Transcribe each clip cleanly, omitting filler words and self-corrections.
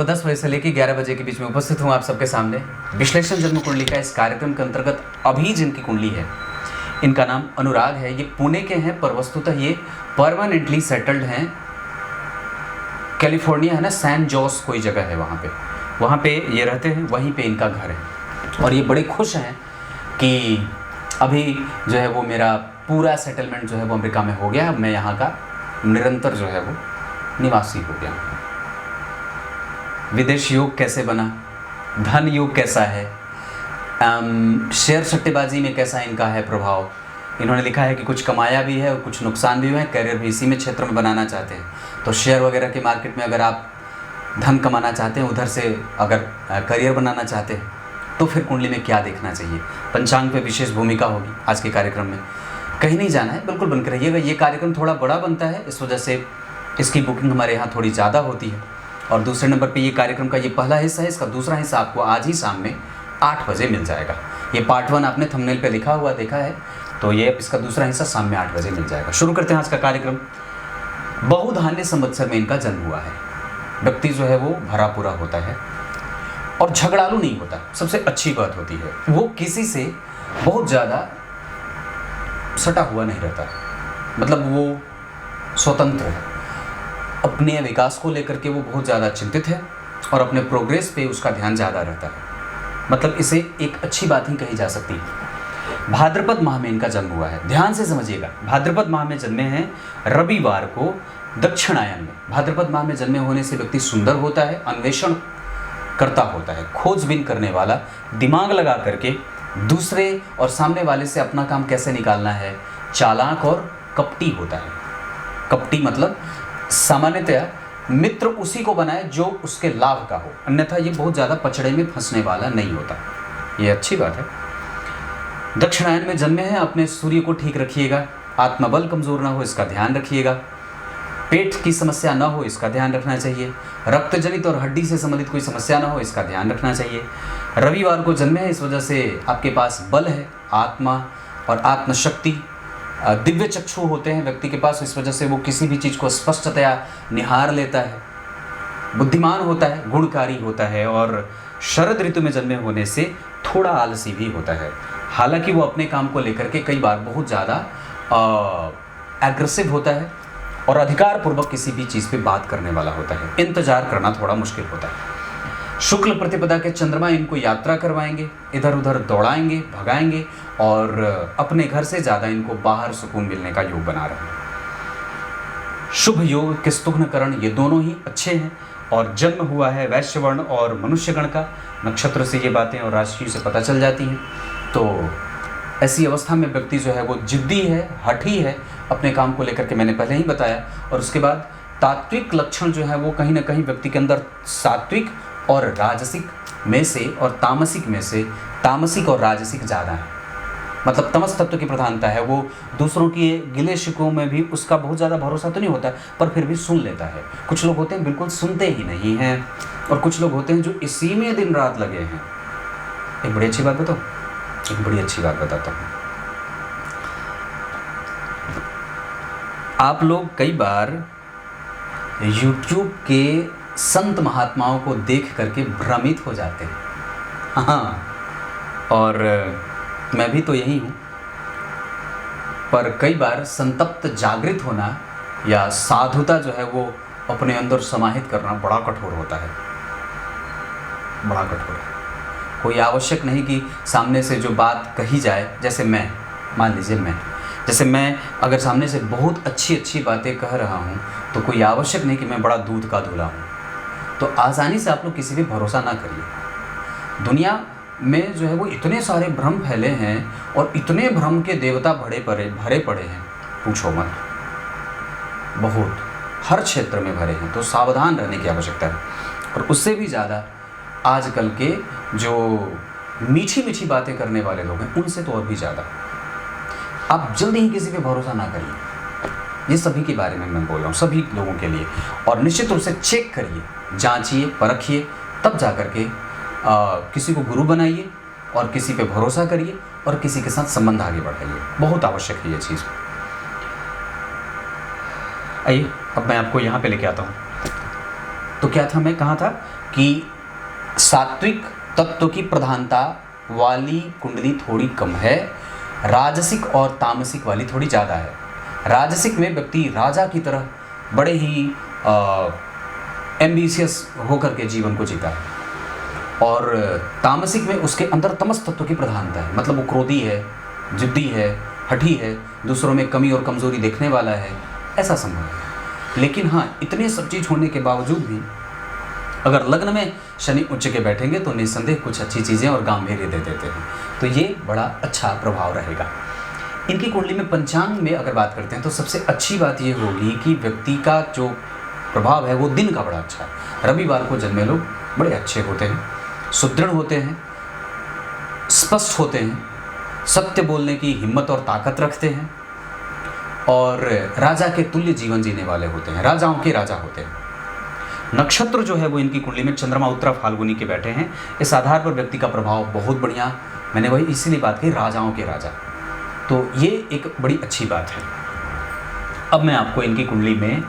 सुबह 10 बजे से लेकर 11 बजे के बीच में उपस्थित हूँ आप सबके सामने विश्लेषण जन्म कुंडली का इस कार्यक्रम के अंतर्गत। अभी जिनकी कुंडली है इनका नाम अनुराग है, ये पुणे के हैं पर वस्तुतः ये परमानेंटली सेटल्ड हैं। कैलिफोर्निया है ना, सैन जोस कोई जगह है, वहाँ पे ये रहते हैं, वहीं पे इनका घर है। और ये बड़े खुश हैं कि अभी जो है वो मेरा पूरा सेटलमेंट जो है वो अमेरिका में हो गया, मैं यहाँ का निरंतर जो है वो निवासी हो गया। विदेश योग कैसे बना, धन योग कैसा है, शेयर सट्टेबाजी में कैसा इनका है प्रभाव। इन्होंने लिखा है कि कुछ कमाया भी है और कुछ नुकसान भी हुआ है, करियर भी इसी में क्षेत्र में बनाना चाहते हैं। तो शेयर वगैरह के मार्केट में अगर आप धन कमाना चाहते हैं, उधर से अगर करियर बनाना चाहते हैं, तो फिर कुंडली में क्या देखना चाहिए। पंचांग पे विशेष भूमिका होगी आज के कार्यक्रम में, कहीं नहीं जाना है, बिल्कुल बनकर रहिएगा। ये कार्यक्रम थोड़ा बड़ा बनता है, इस वजह से इसकी बुकिंग हमारे यहाँ थोड़ी ज़्यादा होती है। और दूसरे नंबर पे ये कार्यक्रम का ये पहला हिस्सा है, इसका दूसरा हिस्सा आपको आज ही शाम में 8 बजे मिल जाएगा। ये पार्ट 1 आपने थंबनेल पे लिखा हुआ देखा है, तो ये इसका दूसरा हिस्सा शाम में 8 बजे मिल जाएगा। शुरू करते हैं आज का कार्यक्रम। बहुधान्य संवत्सर में इनका जन्म हुआ है। व्यक्ति जो है वो भरा पूरा होता है और झगड़ालू नहीं होता, सबसे अच्छी बात होती है। वो किसी से बहुत ज़्यादा सटा हुआ नहीं रहता, मतलब वो स्वतंत्र है। अपने विकास को लेकर के वो बहुत ज़्यादा चिंतित है और अपने प्रोग्रेस पे उसका ध्यान ज़्यादा रहता है, मतलब इसे एक अच्छी बात ही कही जा सकती है। भाद्रपद माह में इनका जन्म हुआ है, ध्यान से समझिएगा। भाद्रपद माह में जन्मे हैं रविवार को दक्षिणायन में। भाद्रपद माह में जन्मे होने से व्यक्ति सुंदर होता है, अन्वेषण करता होता है, खोजबीन करने वाला, दिमाग लगा करके दूसरे और सामने वाले से अपना काम कैसे निकालना है, चालाक और कपटी होता है। कपटी मतलब सामान्यतया मित्र उसी को बनाए जो उसके लाभ का हो, अन्यथा ये बहुत ज़्यादा पचड़े में फंसने वाला नहीं होता, ये अच्छी बात है। दक्षिणायन में जन्मे हैं, अपने सूर्य को ठीक रखिएगा, आत्मबल कमज़ोर ना हो इसका ध्यान रखिएगा, पेट की समस्या ना हो इसका ध्यान रखना चाहिए, रक्त जनित और हड्डी से संबंधित कोई समस्या ना हो इसका ध्यान रखना चाहिए। रविवार को जन्मे हैं, इस वजह से आपके पास बल है, आत्मा और आत्मशक्ति, दिव्य चक्षु होते हैं व्यक्ति के पास, इस वजह से वो किसी भी चीज़ को स्पष्टतया निहार लेता है, बुद्धिमान होता है, गुणकारी होता है और शरद ऋतु में जन्मे होने से थोड़ा आलसी भी होता है। हालांकि वो अपने काम को लेकर के कई बार बहुत ज़्यादा एग्रेसिव होता है और अधिकारपूर्वक किसी भी चीज़ पे बात करने वाला होता है, इंतजार करना थोड़ा मुश्किल होता है। शुक्ल प्रतिपदा के चंद्रमा इनको यात्रा करवाएंगे, इधर उधर दौड़ाएंगे, भगाएंगे और अपने घर से ज़्यादा इनको बाहर सुकून मिलने का योग बना रहे हैं। शुभ योग किस्तुघ्नकरण ये दोनों ही अच्छे हैं और जन्म हुआ है वैश्य वर्ण और मनुष्य गण का। नक्षत्र से ये बातें और राशि से पता चल जाती हैं। तो ऐसी अवस्था में व्यक्ति जो है वो जिद्दी है, हठी है अपने काम को लेकर के, मैंने पहले ही बताया। और उसके बाद तात्विक लक्षण जो है वो कहीं ना कहीं व्यक्ति के अंदर सात्विक और राजसिक में से और तामसिक में से तामसिक और राजसिक ज़्यादा है, मतलब तमस तत्व की प्रधानता है। वो दूसरों की गिले शिकवों में भी उसका बहुत ज़्यादा भरोसा तो नहीं होता, पर फिर भी सुन लेता है। कुछ लोग होते हैं बिल्कुल सुनते ही नहीं हैं और कुछ लोग होते हैं जो इसी में दिन रात लगे हैं। एक बड़ी अच्छी बात बताओ, एक बड़ी अच्छी बात बताता हूँ। आप लोग कई बार YouTube के संत महात्माओं को देख करके भ्रमित हो जाते हैं। हाँ, और मैं भी तो यही हूँ, पर कई बार संतप्त जागृत होना या साधुता जो है वो अपने अंदर समाहित करना बड़ा कठोर होता है, बड़ा कठोर है। कोई आवश्यक नहीं कि सामने से जो बात कही जाए, जैसे मैं, मान लीजिए जैसे मैं अगर सामने से बहुत अच्छी अच्छी बातें कह रहा हूँ तो कोई आवश्यक नहीं कि मैं बड़ा दूध का धुला हूँ। तो आसानी से आप लोग किसी भी भरोसा ना करिए। दुनिया में जो है वो इतने सारे भ्रम फैले हैं और इतने भ्रम के देवता भरे पड़े हैं, पूछो मत, बहुत हर क्षेत्र में भरे हैं। तो सावधान रहने की आवश्यकता है। और उससे भी ज़्यादा आजकल के जो मीठी मीठी बातें करने वाले लोग हैं, उनसे तो और भी ज़्यादा। आप जल्दी ही किसी पे भरोसा ना करिए। ये सभी के बारे में मैं बोल रहा हूँ, सभी लोगों के लिए। और निश्चित रूप से चेक करिए, जांचिए, परखिए, तब जा कर के किसी को गुरु बनाइए और किसी पे भरोसा करिए और किसी के साथ संबंध आगे बढ़ाइए। बहुत आवश्यक है ये चीज़। आइए अब मैं आपको यहाँ पे लेके आता हूँ। तो क्या था, मैं कहाँ था कि सात्विक तत्व की प्रधानता वाली कुंडली थोड़ी कम है, राजसिक और तामसिक वाली थोड़ी ज़्यादा है। राजसिक में व्यक्ति राजा की तरह बड़े ही एम्बिशियस होकर के जीवन को जीता है, और तामसिक में उसके अंदर तमस तत्व की प्रधानता है, मतलब वो क्रोधी है, जिद्दी है, हठी है, दूसरों में कमी और कमज़ोरी देखने वाला है, ऐसा संभव है। लेकिन हाँ, इतने सब चीज़ होने के बावजूद भी अगर लग्न में शनि उच्च के बैठेंगे तो निस्संदेह कुछ अच्छी चीज़ें और गांधीर्य दे देते हैं, तो ये बड़ा अच्छा प्रभाव रहेगा। इनकी कुंडली में पंचांग में अगर बात करते हैं तो सबसे अच्छी बात ये होगी कि व्यक्ति का जो प्रभाव है वो दिन का बड़ा अच्छा है। रविवार को जन्मे लोग बड़े अच्छे होते हैं, सुदृढ़ होते हैं, स्पष्ट होते हैं, सत्य बोलने की हिम्मत और ताकत रखते हैं, और राजा के तुल्य जीवन जीने वाले होते हैं, राजाओं के राजा होते हैं। नक्षत्र जो है वो इनकी कुंडली में चंद्रमा उत्तरा फाल्गुनी के बैठे हैं, इस आधार पर व्यक्ति का प्रभाव बहुत बढ़िया, मैंने वही इसीलिए बात की राजाओं के राजा, तो ये एक बड़ी अच्छी बात है। अब मैं आपको इनकी कुंडली में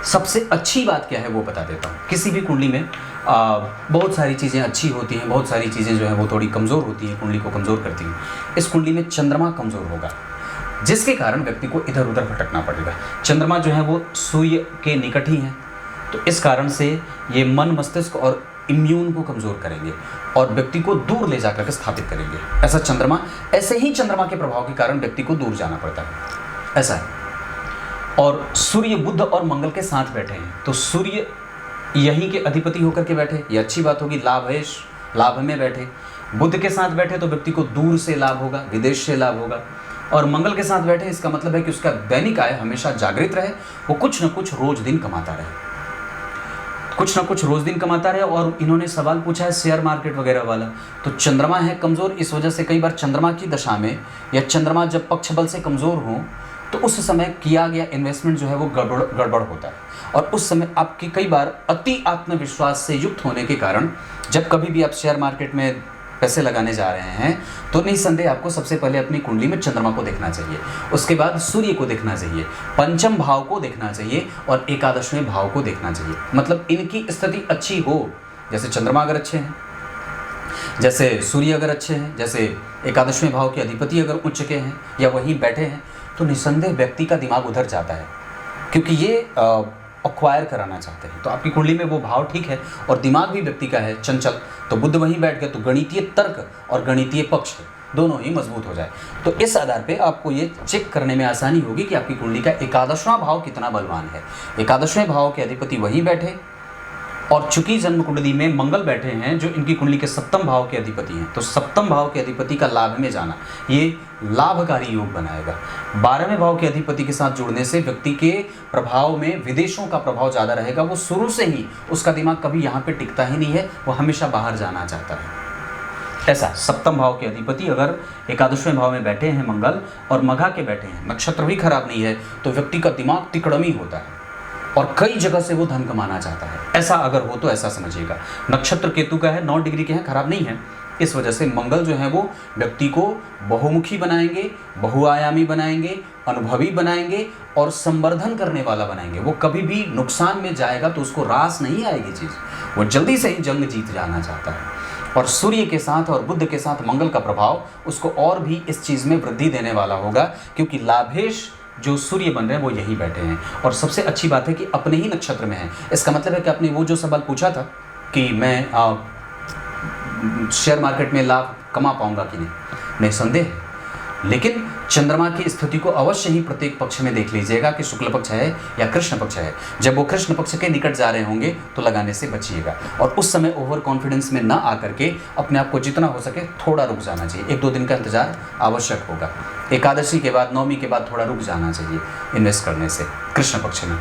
सबसे अच्छी बात क्या है वो बता देता हूँ। किसी भी कुंडली में बहुत सारी चीज़ें अच्छी होती हैं, बहुत सारी चीज़ें जो हैं वो थोड़ी कमज़ोर होती हैं, कुंडली को कमज़ोर करती हैं। इस कुंडली में चंद्रमा कमज़ोर होगा, जिसके कारण व्यक्ति को इधर उधर भटकना पड़ेगा। चंद्रमा जो है वो सूर्य के निकट ही है, तो इस कारण से ये मन, मस्तिष्क और इम्यून को कमज़ोर करेंगे और व्यक्ति को दूर ले जाकर के स्थापित करेंगे। ऐसा चंद्रमा, ऐसे ही चंद्रमा के प्रभाव के कारण व्यक्ति को दूर जाना पड़ता है, ऐसा है। और सूर्य, बुध और मंगल के साथ बैठे हैं, तो सूर्य यहीं के अधिपति होकर के बैठे, ये अच्छी बात होगी। लाभ में बैठे, बुध के साथ बैठे तो व्यक्ति को दूर से लाभ होगा, विदेश से लाभ होगा। और मंगल के साथ बैठे, इसका मतलब है कि उसका दैनिक आय हमेशा जागृत रहे, वो कुछ न कुछ रोज दिन कमाता रहे, कुछ ना कुछ रोज दिन कमाता रहे। और इन्होंने सवाल पूछा है शेयर मार्केट वगैरह वाला, तो चंद्रमा है कमज़ोर, इस वजह से कई बार चंद्रमा की दशा में या चंद्रमा जब पक्ष बल से कमज़ोर हो तो उस समय किया गया इन्वेस्टमेंट जो है वो गड़बड़ होता है, और उस समय आपकी कई बार अति आत्मविश्वास से युक्त होने के कारण जब कभी भी आप शेयर मार्केट में पैसे लगाने जा रहे हैं तो निसंदेह आपको सबसे पहले अपनी कुंडली में चंद्रमा को देखना चाहिए, उसके बाद सूर्य को देखना चाहिए, पंचम भाव को देखना चाहिए और एकादशवें भाव को देखना चाहिए। मतलब इनकी स्थिति अच्छी हो, जैसे चंद्रमा अगर अच्छे हैं, जैसे सूर्य अगर अच्छे हैं, जैसे एकादशवें भाव के अधिपति अगर उच्च के हैं या वहीं बैठे हैं, तो निसंदेह व्यक्ति का दिमाग उधर जाता है, क्योंकि ये अक्वायर कराना चाहते हैं। तो आपकी कुंडली में वो भाव ठीक है और दिमाग भी व्यक्ति का है चंचल, तो बुध वहीं बैठ गए तो गणितीय तर्क और गणितीय पक्ष दोनों ही मजबूत हो जाए। तो इस आधार पे आपको ये चेक करने में आसानी होगी कि आपकी कुंडली का एकादशवां भाव कितना बलवान है। एकादशवें भाव के अधिपति वहीं बैठे, और चूंकि जन्म कुंडली में मंगल बैठे हैं जो इनकी कुंडली के सप्तम भाव के अधिपति हैं, तो सप्तम भाव के अधिपति का लाभ में जाना ये लाभकारी योग बनाएगा। 12वें भाव के अधिपति के साथ जुड़ने से व्यक्ति के प्रभाव में विदेशों का प्रभाव ज़्यादा रहेगा। वो शुरू से ही उसका दिमाग कभी यहाँ पे टिकता ही नहीं है, वो हमेशा बाहर जाना चाहता है। ऐसा सप्तम भाव के अधिपति अगर एकादशवें भाव में बैठे हैं मंगल और मघा के बैठे हैं, नक्षत्र भी खराब नहीं है, तो व्यक्ति का दिमाग तिकड़मी होता है और कई जगह से वो धन कमाना चाहता है। ऐसा अगर हो तो ऐसा समझिएगा। नक्षत्र केतु का है, 9 डिग्री के हैं, खराब नहीं है। इस वजह से मंगल जो है वो व्यक्ति को बहुमुखी बनाएंगे, बहुआयामी बनाएंगे, अनुभवी बनाएंगे और संवर्धन करने वाला बनाएंगे। वो कभी भी नुकसान में जाएगा तो उसको रास नहीं आएगी चीज़, वो जल्दी से ही जंग जीत जाना चाहता है। और सूर्य के साथ और बुध के साथ मंगल का प्रभाव उसको और भी इस चीज़ में वृद्धि देने वाला होगा, क्योंकि लाभेश जो सूर्य बन रहे हैं वो यही बैठे हैं। और सबसे अच्छी बात है कि अपने ही नक्षत्र में है। इसका मतलब है कि आपने वो जो सवाल पूछा था कि मैं शेयर मार्केट में लाभ कमा पाऊंगा कि नहीं, निसंदेह है। लेकिन चंद्रमा की स्थिति को अवश्य ही प्रत्येक पक्ष में देख लीजिएगा कि शुक्ल पक्ष है या कृष्ण पक्ष है। जब वो कृष्ण पक्ष के निकट जा रहे होंगे तो लगाने से बचिएगा, और उस समय ओवर कॉन्फिडेंस में ना आकर के अपने आप को जितना हो सके थोड़ा रुक जाना चाहिए। 1-2 दिन का इंतजार आवश्यक होगा। एकादशी के बाद, नवमी के बाद थोड़ा रुक जाना चाहिए इन्वेस्ट करने से कृष्ण पक्ष में।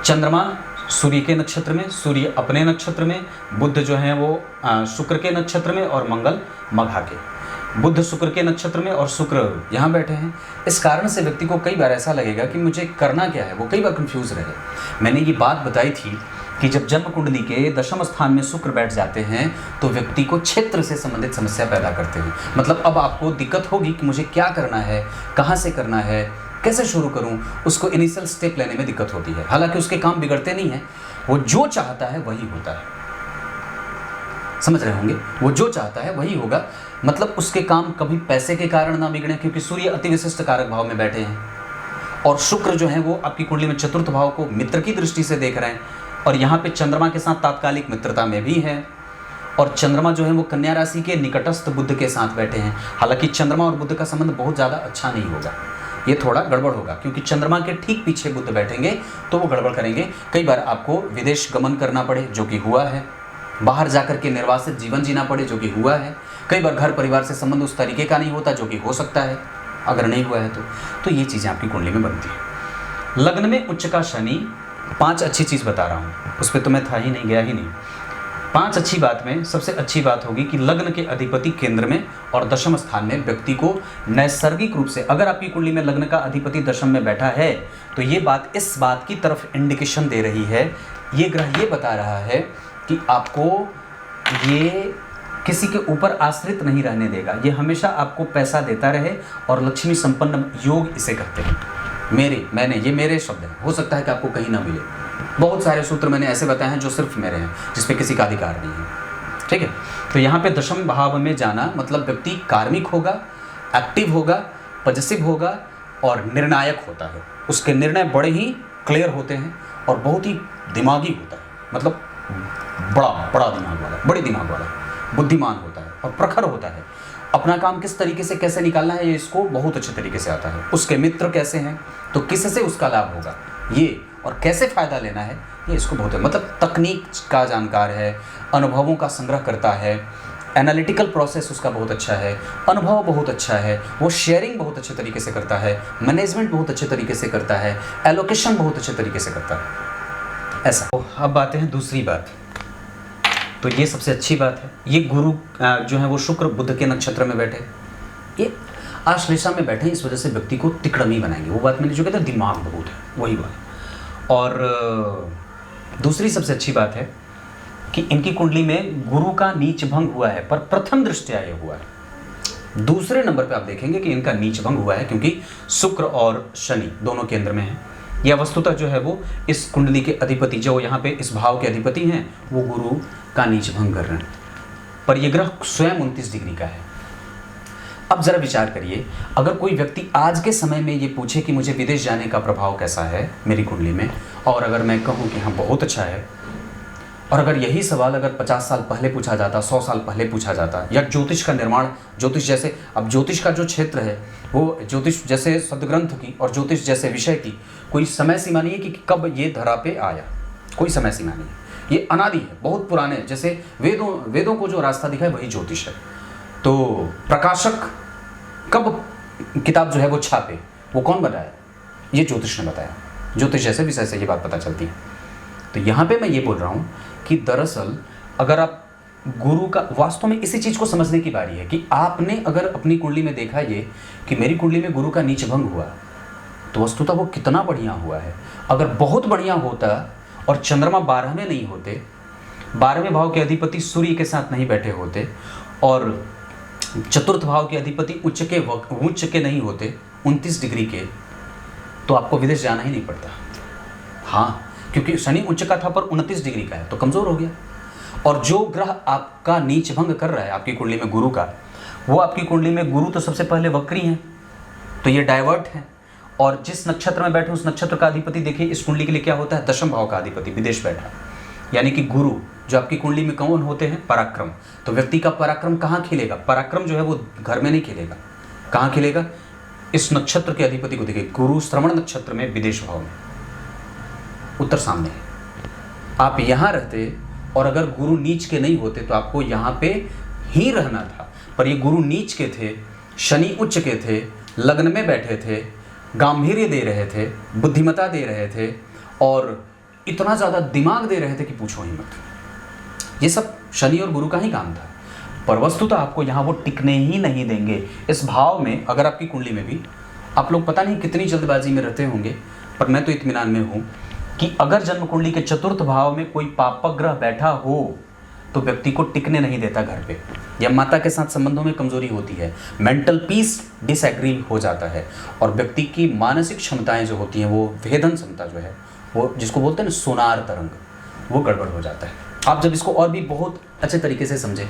चंद्रमा सूर्य के नक्षत्र में, सूर्य अपने नक्षत्र में, बुध जो है वो शुक्र के नक्षत्र में और मंगल मघा के। बुध शुक्र के नक्षत्र में और शुक्र यहाँ बैठे हैं। इस कारण से व्यक्ति को कई बार ऐसा लगेगा कि मुझे करना क्या है, वो कई बार कंफ्यूज रहे। मैंने ये बात बताई थी कि जब जन्म कुंडली के दशम स्थान में शुक्र बैठ जाते हैं तो व्यक्ति को क्षेत्र से संबंधित समस्या पैदा करते हैं। मतलब अब आपको दिक्कत होगी कि मुझे क्या करना है, कहाँ से करना है, कैसे शुरू करूं, उसको इनिशियल स्टेप लेने में दिक्कत होती है। हालांकि उसके काम बिगड़ते नहीं हैं, वो जो चाहता है वही होता है। समझ रहे होंगे, वो जो चाहता है वही होगा। मतलब उसके काम कभी पैसे के कारण ना बिगड़े, क्योंकि सूर्य अति विशिष्ट कारक भाव में बैठे हैं और शुक्र जो है वो आपकी कुंडली में चतुर्थ भाव को मित्र की दृष्टि से देख रहे हैं, और यहाँ पे चंद्रमा के साथ तात्कालिक मित्रता में भी है, और चंद्रमा जो है वो कन्या राशि के निकटस्थ बुध के साथ बैठे हैं। हालांकि चंद्रमा और बुध का संबंध बहुत ज़्यादा अच्छा नहीं होगा, ये थोड़ा गड़बड़ होगा, क्योंकि चंद्रमा के ठीक पीछे बुध बैठेंगे तो वो गड़बड़ करेंगे। कई बार आपको विदेश गमन करना पड़े, जो कि हुआ है, बाहर जाकर के निर्वासित जीवन जीना पड़े, जो कि हुआ है। कई बार घर परिवार से संबंध उस तरीके का नहीं होता, जो कि हो सकता है अगर नहीं हुआ है तो ये चीज़ें आपकी कुंडली में बनती है। लग्न में उच्च का शनि, 5 अच्छी चीज़ बता रहा हूँ, उस पर तो मैं था ही नहीं, गया ही नहीं। 5 अच्छी बात में सबसे अच्छी बात होगी कि लग्न के अधिपति केंद्र में और दशम स्थान में व्यक्ति को नैसर्गिक रूप से, अगर आपकी कुंडली में लग्न का अधिपति दशम में बैठा है तो ये बात इस बात की तरफ इंडिकेशन दे रही है, ये ग्रह ये बता रहा है कि आपको ये किसी के ऊपर आश्रित नहीं रहने देगा, ये हमेशा आपको पैसा देता रहे, और लक्ष्मी संपन्न योग इसे कहते हैं। ये मेरे शब्द हैं, हो सकता है कि आपको कहीं ना मिले। बहुत सारे सूत्र मैंने ऐसे बताए हैं जो सिर्फ मेरे हैं, जिस पे किसी का अधिकार नहीं है, ठीक है। तो यहाँ पे दशम भाव में जाना मतलब व्यक्ति कार्मिक होगा, एक्टिव होगा, पॉजिटिव होगा और निर्णायक होता है। उसके निर्णय बड़े ही क्लियर होते हैं और बहुत ही दिमागी होता है, मतलब बड़ा दिमाग वाला, बड़े दिमाग वाला, बुद्धिमान होता है और प्रखर होता है। अपना काम किस तरीके से कैसे निकालना है ये इसको बहुत अच्छे तरीके से आता है। उसके मित्र कैसे हैं तो किससे उसका लाभ होगा ये, और कैसे फ़ायदा लेना है ये इसको बहुत है। मतलब तकनीक का जानकार है, अनुभवों का संग्रह करता है, एनालिटिकल प्रोसेस उसका बहुत अच्छा है, अनुभव बहुत अच्छा है, वो शेयरिंग बहुत अच्छे तरीके से करता है, मैनेजमेंट बहुत अच्छे तरीके से करता है, एलोकेशन बहुत अच्छे तरीके से करता है, ऐसा। तो अब आते हैं दूसरी बात, तो ये सबसे अच्छी बात है। ये गुरु जो है वो शुक्र बुध के नक्षत्र में बैठे, ये आश्लेषा में बैठे, इस वजह से व्यक्ति को तिकड़मी बनाएंगे। वो बात मैंने जो कहता दिमाग बहुत है, वही बात। और दूसरी सबसे अच्छी बात है कि इनकी कुंडली में गुरु का नीच भंग हुआ है, पर प्रथम दृष्टया ये हुआ है। दूसरे नंबर पे आप देखेंगे कि इनका नीच भंग हुआ है, क्योंकि शुक्र और शनि दोनों केंद्र में हैं। या वस्तुतः जो है वो इस कुंडली के अधिपति, जो यहाँ पे इस भाव के अधिपति हैं, वो गुरु का नीच भंग कर रहे हैं, पर ये ग्रह स्वयं 29 डिग्री का है। अब जरा विचार करिए, अगर कोई व्यक्ति आज के समय में ये पूछे कि मुझे विदेश जाने का प्रभाव कैसा है मेरी कुंडली में, और अगर मैं कहूँ कि हाँ बहुत अच्छा है, और अगर यही सवाल अगर 50 साल पहले पूछा जाता, 100 साल पहले पूछा जाता, या ज्योतिष का निर्माण, ज्योतिष जैसे, अब ज्योतिष का जो क्षेत्र है वो ज्योतिष जैसे सदग्रंथ की और ज्योतिष जैसे विषय की कोई समय सीमा नहीं है कि कब ये धरा पे आया, कोई समय सीमा नहीं है, ये अनादि है, बहुत पुराने। जैसे वेदों को जो रास्ता दिखा है वही ज्योतिष है। तो प्रकाशक कब किताब जो है वो छापे, वो कौन बताया? ये ज्योतिष ने बताया। ज्योतिष जैसे विषय से ये बात पता चलती है। तो यहाँ पे मैं ये बोल रहा हूँ कि दरअसल अगर आप गुरु का, वास्तव में इसी चीज़ को समझने की बारी है कि आपने अगर अपनी कुंडली में देखा ये कि मेरी कुंडली में गुरु का नीच भंग हुआ, तो वस्तुतः वो कितना बढ़िया हुआ है। अगर बहुत बढ़िया होता और चंद्रमा 12 में नहीं होते, 12वें भाव के अधिपति सूर्य के साथ नहीं बैठे होते, और चतुर्थ भाव के अधिपति उच्च के नहीं होते 29 डिग्री के, तो आपको विदेश जाना ही नहीं पड़ता। हाँ, क्योंकि शनि उच्च का था पर 29 डिग्री का है, तो कमज़ोर हो गया। और जो ग्रह आपका नीच भंग कर रहा है आपकी कुंडली में गुरु का, वो आपकी कुंडली में गुरु तो सबसे पहले वक्री हैं, तो ये डाइवर्ट है। और जिस नक्षत्र में बैठे उस नक्षत्र का अधिपति देखिए इस कुंडली के लिए क्या होता है, दशम भाव का अधिपति विदेश बैठा, यानी कि गुरु जो आपकी कुंडली में कौन होते हैं, पराक्रम। तो व्यक्ति का पराक्रम कहाँ खिलेगा? पराक्रम जो है वो घर में नहीं खिलेगा, कहाँ खिलेगा? इस नक्षत्र के अधिपति को देखिए, गुरु श्रवण नक्षत्र में विदेश भाव में, उत्तर सामने है। आप यहाँ रहते और अगर गुरु नीच के नहीं होते तो आपको यहाँ पे ही रहना था, पर ये गुरु नीच के थे, शनि उच्च के थे, लग्न में बैठे थे, गांभीर्य दे रहे थे, बुद्धिमता दे रहे थे, और इतना ज़्यादा दिमाग दे रहे थे कि पूछो ही मत। ये सब शनि और गुरु का ही काम था, पर वस्तुतः आपको यहाँ वो टिकने ही नहीं देंगे। इस भाव में अगर आपकी कुंडली में भी, आप लोग पता नहीं कितनी जल्दबाजी में रहते होंगे, पर मैं तो इत्मीनान में हूँ कि अगर जन्म कुंडली के चतुर्थ भाव में कोई पापक ग्रह बैठा हो तो व्यक्ति को टिकने नहीं देता घर पे, या माता के साथ संबंधों में कमजोरी होती है, मेंटल पीस डिसएग्री हो जाता है, और व्यक्ति की मानसिक क्षमताएं जो होती हैं, वो भेदन क्षमता जो है, वो जिसको बोलते हैं ना सोनार तरंग, वो गड़बड़ हो जाता है। आप जब इसको और भी बहुत अच्छे तरीके से समझें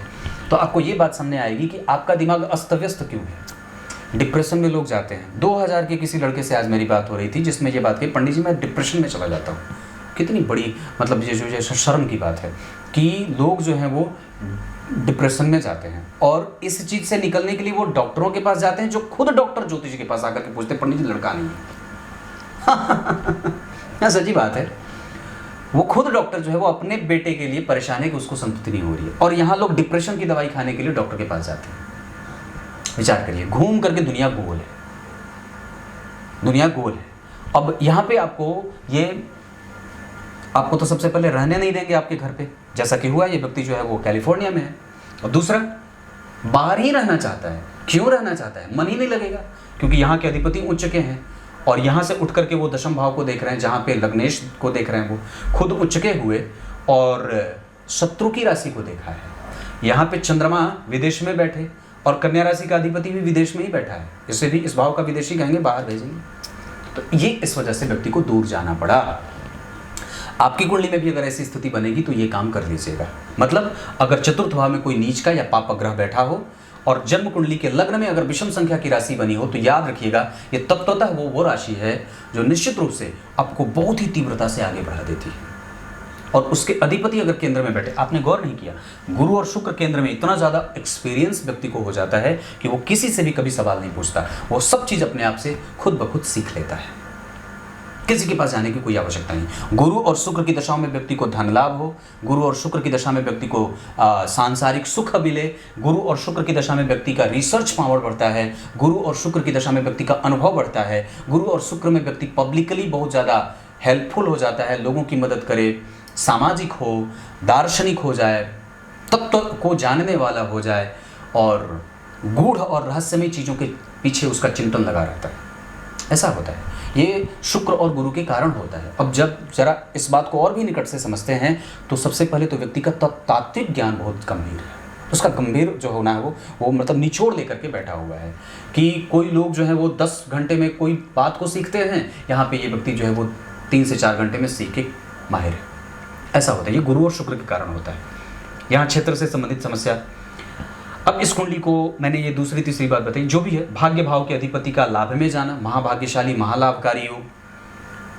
तो आपको ये बात सामने आएगी कि आपका दिमाग अस्त व्यस्त क्यों है। डिप्रेशन में लोग जाते हैं। 2000 के किसी लड़के से आज मेरी बात हो रही थी जिसमें ये बात कही, पंडित जी मैं डिप्रेशन में चला जाता हूँ। कितनी बड़ी मतलब ये जो शर्म की बात है कि लोग जो हैं वो डिप्रेशन में जाते हैं और इस चीज़ से निकलने के लिए वो डॉक्टरों के पास जाते हैं जो खुद डॉक्टर ज्योतिष के पास आकर के पूछते हैं पंडित जी लड़का नहीं है। सच्ची बात है। वो खुद डॉक्टर जो है वो अपने बेटे के लिए परेशान है कि उसको संतुष्टि नहीं हो रही है और यहाँ लोग डिप्रेशन की दवाई खाने के लिए डॉक्टर के पास जाते हैं। विचार करिए, घूम करके दुनिया गोल है, दुनिया गोल है। अब यहाँ पे आपको तो सबसे पहले रहने नहीं देंगे आपके घर पे, जैसा कि हुआ। ये व्यक्ति जो है वो कैलिफोर्निया में है और दूसरा बाहर ही रहना चाहता है। क्यों रहना चाहता है? मन ही नहीं लगेगा, क्योंकि यहाँ के अधिपति उच्च के हैं और यहाँ से उठ करके वो दशम भाव को देख रहे हैं जहाँ पे लग्नेश को देख रहे हैं, वो खुद उच्च के हुए और शत्रु की राशि को देखा है। यहाँ पे चंद्रमा विदेश में बैठे और कन्या राशि का अधिपति भी विदेश में ही बैठा है, इसे भी इस भाव का विदेशी कहेंगे, बाहर भेजेंगे। तो ये इस वजह से व्यक्ति को दूर जाना पड़ा। आपकी कुंडली में भी अगर ऐसी स्थिति बनेगी तो ये काम कर लीजिएगा। मतलब अगर चतुर्थ भाव में कोई नीच का या पाप ग्रह बैठा हो और जन्म कुंडली के लग्न में अगर विषम संख्या की राशि बनी हो तो याद रखिएगा ये तत्वतः वो राशि है जो निश्चित रूप से आपको बहुत ही तीव्रता से आगे बढ़ा देती है। और उसके अधिपति अगर केंद्र में बैठे, आपने गौर नहीं किया, गुरु और शुक्र केंद्र में इतना ज़्यादा एक्सपीरियंस व्यक्ति को हो जाता है कि वो किसी से भी कभी सवाल नहीं पूछता, वो सब चीज़ अपने आप से खुद ब खुद सीख लेता है, किसी के पास जाने की कोई आवश्यकता नहीं। गुरु और शुक्र की दशाओं में व्यक्ति को धन लाभ हो, गुरु और शुक्र की दशा में व्यक्ति को सांसारिक सुख मिले, गुरु और शुक्र की दशा में व्यक्ति का रिसर्च पावर बढ़ता है, गुरु और शुक्र की दशा में व्यक्ति का अनुभव बढ़ता है, गुरु और शुक्र में व्यक्ति पब्लिकली बहुत ज़्यादा हेल्पफुल हो जाता है, लोगों की मदद करे, सामाजिक हो, दार्शनिक हो जाए, तत्व को जानने वाला हो जाए और गूढ़ और रहस्यमय चीज़ों के पीछे उसका चिंतन लगा रहता है। ऐसा होता है, ये शुक्र और गुरु के कारण होता है। अब जब जरा इस बात को और भी निकट से समझते हैं तो सबसे पहले तो व्यक्ति का तात्विक ज्ञान बहुत गंभीर है। उसका गंभीर जो होना है वो मतलब निचोड़ लेकर के बैठा हुआ है कि कोई लोग जो है वो 10 घंटे में कोई बात को सीखते हैं, यहाँ पे ये व्यक्ति जो है वो 3 से 4 घंटे में सीख के माहिर है। ऐसा होता है, ये गुरु और शुक्र के कारण होता है। यहाँ क्षेत्र से संबंधित समस्या। अब इस कुंडली को मैंने ये दूसरी तीसरी बात बताई, जो भी है भाग्य भाव के अधिपति का लाभ में जाना, महाभाग्यशाली महालाभकारी योग।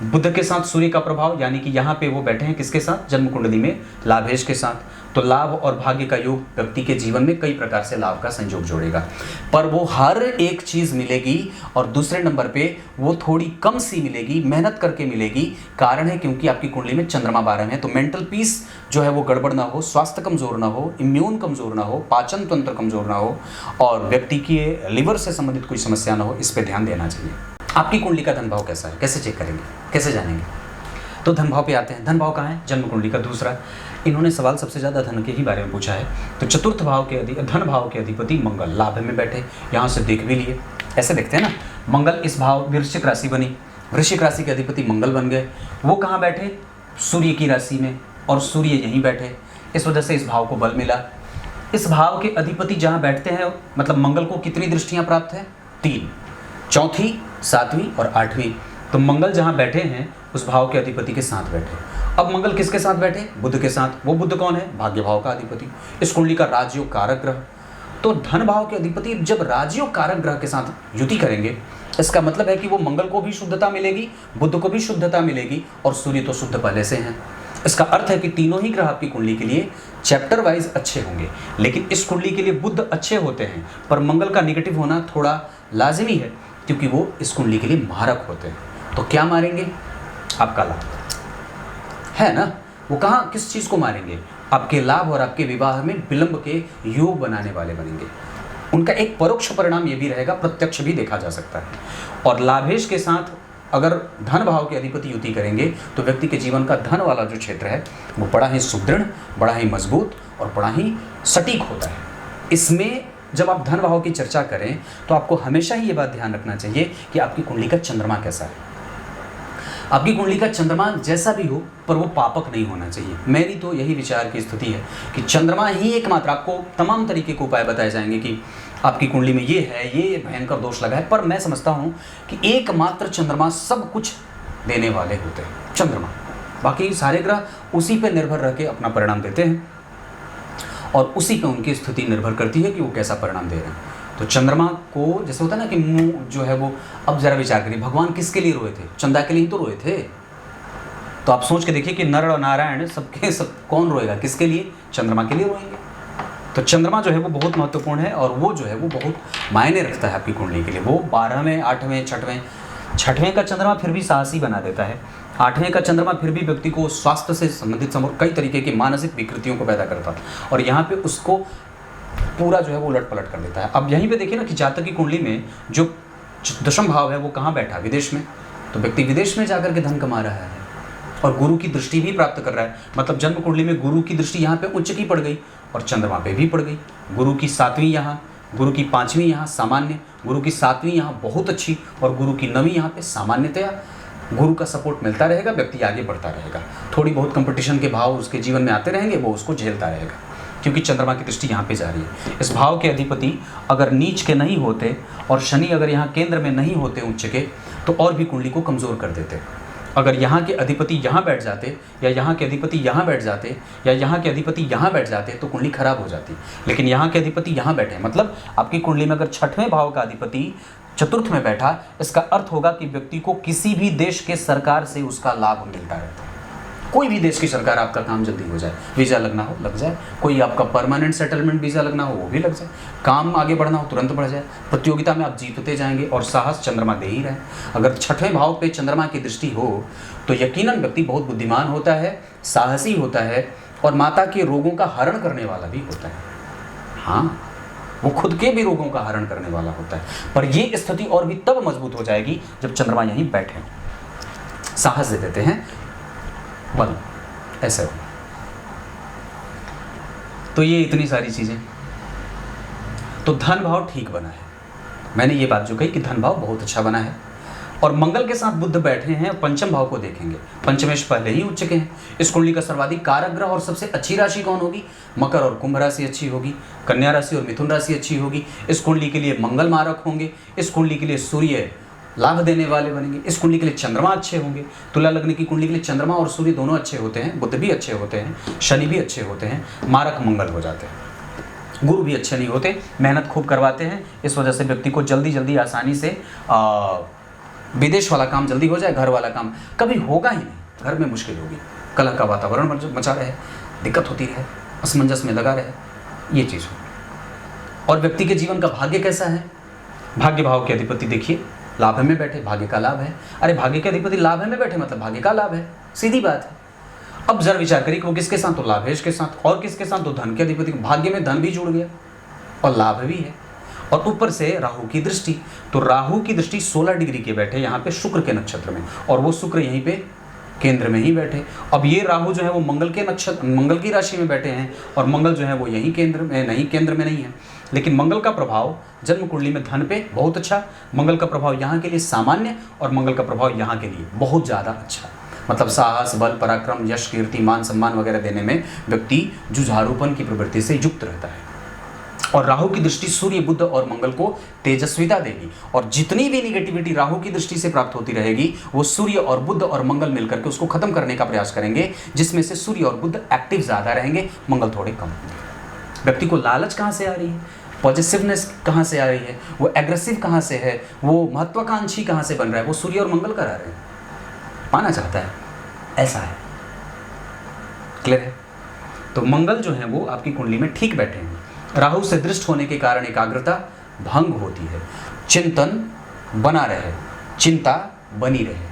बुध के साथ सूर्य का प्रभाव, यानी कि यहाँ पे वो बैठे हैं किसके साथ? जन्म कुंडली में लाभेश के साथ। तो लाभ और भाग्य का योग व्यक्ति के जीवन में कई प्रकार से लाभ का संयोग जोड़ेगा, पर वो हर एक चीज़ मिलेगी और दूसरे नंबर पे वो थोड़ी कम सी मिलेगी, मेहनत करके मिलेगी। कारण है क्योंकि आपकी कुंडली में चंद्रमा 12 में है, तो मेंटल पीस जो है वो गड़बड़ ना हो, स्वास्थ्य कमजोर ना हो, इम्यून कमजोर ना हो, पाचन तंत्र कमजोर ना हो और व्यक्ति की लिवर से संबंधित कोई समस्या ना हो, इस पर ध्यान देना चाहिए। आपकी कुंडली का धन भाव कैसा है, कैसे चेक करेंगे, कैसे जानेंगे? तो धन भाव पे आते हैं। धन भाव कहाँ है? जन्म कुंडली का दूसरा। इन्होंने सवाल सबसे ज़्यादा धन के ही बारे में पूछा है। तो चतुर्थ भाव के धन भाव के अधिपति मंगल लाभ में बैठे, यहाँ से देख भी लिए। ऐसे देखते हैं ना, मंगल इस भाव वृश्चिक राशि बनी, वृश्चिक राशि के अधिपति मंगल बन गए। वो कहाँ बैठे? सूर्य की राशि में, और सूर्य यहीं बैठे, इस वजह से इस भाव को बल मिला। इस भाव के अधिपति जहाँ बैठते हैं, मतलब मंगल को कितनी दृष्टियाँ प्राप्त है? 3, चौथी, 7वीं और 8वीं। तो मंगल जहाँ बैठे हैं उस भाव के अधिपति के साथ बैठे। अब मंगल किसके साथ बैठे? बुध के साथ। वो बुध कौन है? भाग्य भाव का अधिपति, इस कुंडली का राजयोग कारक ग्रह। तो धन भाव के अधिपति जब राजयोग कारक ग्रह के साथ युति करेंगे, इसका मतलब है कि वो मंगल को भी शुद्धता मिलेगी, बुध को भी शुद्धता मिलेगी और सूर्य तो शुद्ध पहले से हैं। इसका अर्थ है कि तीनों ही ग्रह आपकी कुंडली के लिए चैप्टर वाइज अच्छे होंगे। लेकिन इस कुंडली के लिए बुध अच्छे होते हैं, पर मंगल का निगेटिव होना थोड़ा लाजिमी है क्योंकि वो इस कुंडली के लिए मारक होते हैं। तो क्या मारेंगे? आपका लाभ है ना, वो कहाँ किस चीज़ को मारेंगे? आपके लाभ और आपके विवाह में विलंब के योग बनाने वाले बनेंगे। उनका एक परोक्ष परिणाम ये भी रहेगा, प्रत्यक्ष भी देखा जा सकता है। और लाभेश के साथ अगर धन भाव के अधिपति युति करेंगे तो व्यक्ति के जीवन का धन वाला जो क्षेत्र है वो बड़ा ही सुदृढ़, बड़ा ही मजबूत और बड़ा ही सटीक होता है। इसमें जब आप धन भाव की चर्चा करें तो आपको हमेशा ही ये बात ध्यान रखना चाहिए कि आपकी कुंडली का चंद्रमा कैसा है। आपकी कुंडली का चंद्रमा जैसा भी हो पर वो पापक नहीं होना चाहिए। मेरी तो यही विचार की स्थिति है कि चंद्रमा ही एकमात्र, आपको तमाम तरीके के उपाय बताए जाएंगे कि आपकी कुंडली में ये है, ये भयंकर दोष लगा है, पर मैं समझता हूँ कि एकमात्र चंद्रमा सब कुछ देने वाले होते हैं। चंद्रमा बाकी सारे ग्रह उसी पे निर्भर रह के अपना परिणाम देते हैं और उसी पे उनकी स्थिति निर्भर करती है कि वो कैसा परिणाम दे रहे हैं। तो चंद्रमा को जैसे होता है ना कि मुंह जो है वो, अब जरा विचार करिए, भगवान किसके लिए रोए थे? चंदा के लिए ही तो रोए थे। तो आप सोच के देखिए कि नर और नारायण सबके सब कौन रोएगा, किसके लिए? चंद्रमा के लिए रोएंगे। तो चंद्रमा जो है वो बहुत महत्वपूर्ण है और वो जो है वो बहुत मायने रखता है आपकी कुंडली के लिए। वो 12वें 8वें 6वें का चंद्रमा फिर भी साहसी बना देता है। 8वें का चंद्रमा फिर भी व्यक्ति को स्वास्थ्य से संबंधित कई तरीके की मानसिक विकृतियों को पैदा करता है और यहाँ पे उसको पूरा जो है वो उलट पलट कर देता है। अब यहीं पे देखिए ना कि जातक की कुंडली में जो दशम भाव है वो कहाँ बैठा? विदेश में। तो व्यक्ति विदेश में जाकर के धन कमा रहा है और गुरु की दृष्टि भी प्राप्त कर रहा है। मतलब जन्म कुंडली में गुरु की दृष्टि यहाँ पे उच्च की पड़ गई और चंद्रमा पे भी पड़ गई। गुरु की 7वीं यहाँ, गुरु की 5वीं यहाँ सामान्य, गुरु की 7वीं यहाँ बहुत अच्छी और गुरु की 9वीं यहाँ पे सामान्यतया। गुरु का सपोर्ट मिलता रहेगा, व्यक्ति आगे बढ़ता रहेगा। थोड़ी बहुत कंपटीशन के भाव उसके जीवन में आते रहेंगे, वो उसको झेलता रहेगा क्योंकि चंद्रमा की दृष्टि यहाँ पे जा रही है। इस भाव के अधिपति अगर नीच के नहीं होते और शनि अगर यहाँ केंद्र में नहीं होते उच्च के, तो और भी कुंडली को कमज़ोर कर देते। अगर यहाँ के अधिपति यहाँ बैठ जाते या यहाँ के अधिपति यहाँ बैठ जाते या यहाँ के अधिपति यहाँ बैठ जाते तो कुंडली खराब हो जाती। लेकिन यहाँ के अधिपति यहाँ बैठे, मतलब आपकी कुंडली में अगर 6वें भाव का अधिपति चतुर्थ में बैठा, इसका अर्थ होगा कि व्यक्ति को किसी भी देश के सरकार से उसका लाभ मिलता रहता है। कोई भी देश की सरकार, आपका काम जल्दी हो जाए, वीज़ा लगना हो लग जाए, कोई आपका परमानेंट सेटलमेंट वीज़ा लगना हो वो भी लग जाए, काम आगे बढ़ना हो तुरंत बढ़ जाए, प्रतियोगिता में आप जीतते जाएंगे और साहस चंद्रमा दे ही रहे। अगर 6वें भाव पे चंद्रमा की दृष्टि हो तो यकीनन व्यक्ति बहुत बुद्धिमान होता है, साहसी होता है और माता के रोगों का हरण करने वाला भी होता है। हाँ, वो खुद के भी रोगों का हरण करने वाला होता है। पर ये स्थिति और भी तब मजबूत हो जाएगी जब चंद्रमा यहीं बैठे, साहस दे देते हैं, बल ऐसे हो। तो ये इतनी सारी चीजें। तो धन भाव ठीक बना है, मैंने ये बात जो कही कि धन भाव बहुत अच्छा बना है और मंगल के साथ बुध बैठे हैं। पंचम भाव को देखेंगे, पंचमेश पहले ही उच्च के हैं। इस कुंडली का सर्वाधिक कारक ग्रह और सबसे अच्छी राशि कौन होगी? मकर और कुंभ राशि अच्छी होगी, कन्या राशि और मिथुन राशि अच्छी होगी। इस कुंडली के लिए मंगल मारक होंगे, इस कुंडली के लिए सूर्य लाभ देने वाले बनेंगे, इस कुंडली के लिए चंद्रमा अच्छे होंगे। तुला लग्न की कुंडली के लिए चंद्रमा और सूर्य दोनों अच्छे होते हैं, बुध भी अच्छे होते हैं, शनि भी अच्छे होते हैं, मारक मंगल हो जाते हैं। गुरु भी अच्छे नहीं होते, मेहनत खूब करवाते हैं, इस वजह से व्यक्ति को जल्दी जल्दी आसानी से विदेश वाला काम जल्दी हो जाए, घर वाला काम कभी होगा ही नहीं, घर में मुश्किल होगी, कलह का वातावरण मचा रहे, दिक्कत होती है, असमंजस में लगा रहे, ये चीज़ हो। और व्यक्ति के जीवन का भाग्य कैसा है? भाग्य भाव के अधिपति देखिए लाभ में बैठे, भाग्य का लाभ है। अरे भाग्य के अधिपति लाभ में बैठे मतलब भाग्य का लाभ है, सीधी बात है। अब जरा विचार करिए कि वो किसके साथ? तो लाभेश के साथ। और किसके साथ? तो धन के अधिपति। भाग्य में धन भी जुड़ गया और लाभ भी है और ऊपर से राहु की दृष्टि। तो राहु की दृष्टि 16 डिग्री के बैठे यहाँ पे शुक्र के नक्षत्र में और वो शुक्र यहीं पे केंद्र में ही बैठे। अब ये राहु जो है वो मंगल के नक्षत्र, मंगल की राशि में बैठे हैं और मंगल जो है वो यहीं केंद्र में नहीं, केंद्र में नहीं है। लेकिन मंगल का प्रभाव जन्म कुंडली में धन पे बहुत अच्छा, मंगल का प्रभाव यहाँ के लिए सामान्य और मंगल का प्रभाव यहाँ के लिए बहुत ज़्यादा अच्छा। मतलब साहस, बल, पराक्रम, यश, कीर्ति, मान सम्मान वगैरह देने में व्यक्ति जुझारूपन की प्रवृत्ति से युक्त रहता है। और राहु की दृष्टि सूर्य, बुध और मंगल को तेजस्विता देगी और जितनी भी निगेटिविटी राहु की दृष्टि से प्राप्त होती रहेगी वो सूर्य और बुध और मंगल मिलकर के उसको खत्म करने का प्रयास करेंगे, जिसमें से सूर्य और बुध एक्टिव ज़्यादा रहेंगे, मंगल थोड़े कम होंगे। व्यक्ति को लालच कहाँ से आ रही है, पॉजिटिवनेस कहाँ से आ रही है, वो एग्रेसिव कहाँ से है, वो महत्वाकांक्षी कहाँ से बन रहा है, वो सूर्य और मंगल करा रहे हैं, पाना चाहता है, ऐसा है। क्लियर है? तो मंगल जो है वो आपकी कुंडली में ठीक बैठे हैं। राहु से दृष्ट होने के कारण एकाग्रता भंग होती है, चिंतन बना रहे, चिंता बनी रहे,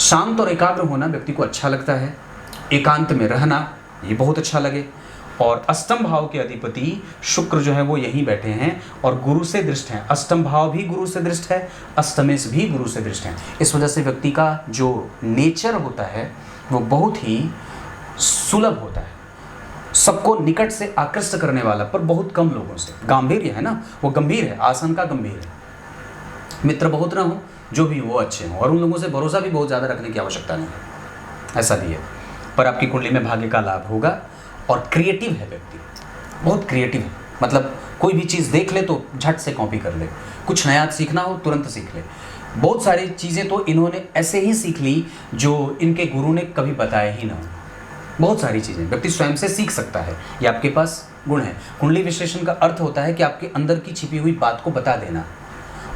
शांत और एकाग्र होना व्यक्ति को अच्छा लगता है, एकांत में रहना ये बहुत अच्छा लगे। और अष्टम भाव के अधिपति शुक्र जो है वो यहीं बैठे हैं और गुरु से दृष्ट हैं। अष्टम भाव भी गुरु से दृष्ट है, अष्टमेश भी गुरु से दृष्ट हैं। इस वजह से व्यक्ति का जो नेचर होता है वो बहुत ही सुलभ होता है, सबको निकट से आकृष्ट करने वाला, पर बहुत कम लोगों से। गांभीर्य है ना, वो गंभीर है, आसन का गंभीर है। मित्र बहुत ना हो, जो भी वो अच्छे हों और उन लोगों से भरोसा भी बहुत ज़्यादा रखने की आवश्यकता नहीं है, ऐसा भी है। पर आपकी कुंडली में भाग्य का लाभ होगा और क्रिएटिव है व्यक्ति, बहुत क्रिएटिव है। मतलब कोई भी चीज़ देख ले तो झट से कॉपी कर ले, कुछ नया सीखना हो तुरंत सीख ले, बहुत सारी चीज़ें तो इन्होंने ऐसे ही सीख ली जो इनके गुरु ने कभी बताया ही ना हो। बहुत सारी चीज़ें व्यक्ति स्वयं से सीख सकता है, ये आपके पास गुण है। कुंडली विश्लेषण का अर्थ होता है कि आपके अंदर की छिपी हुई बात को बता देना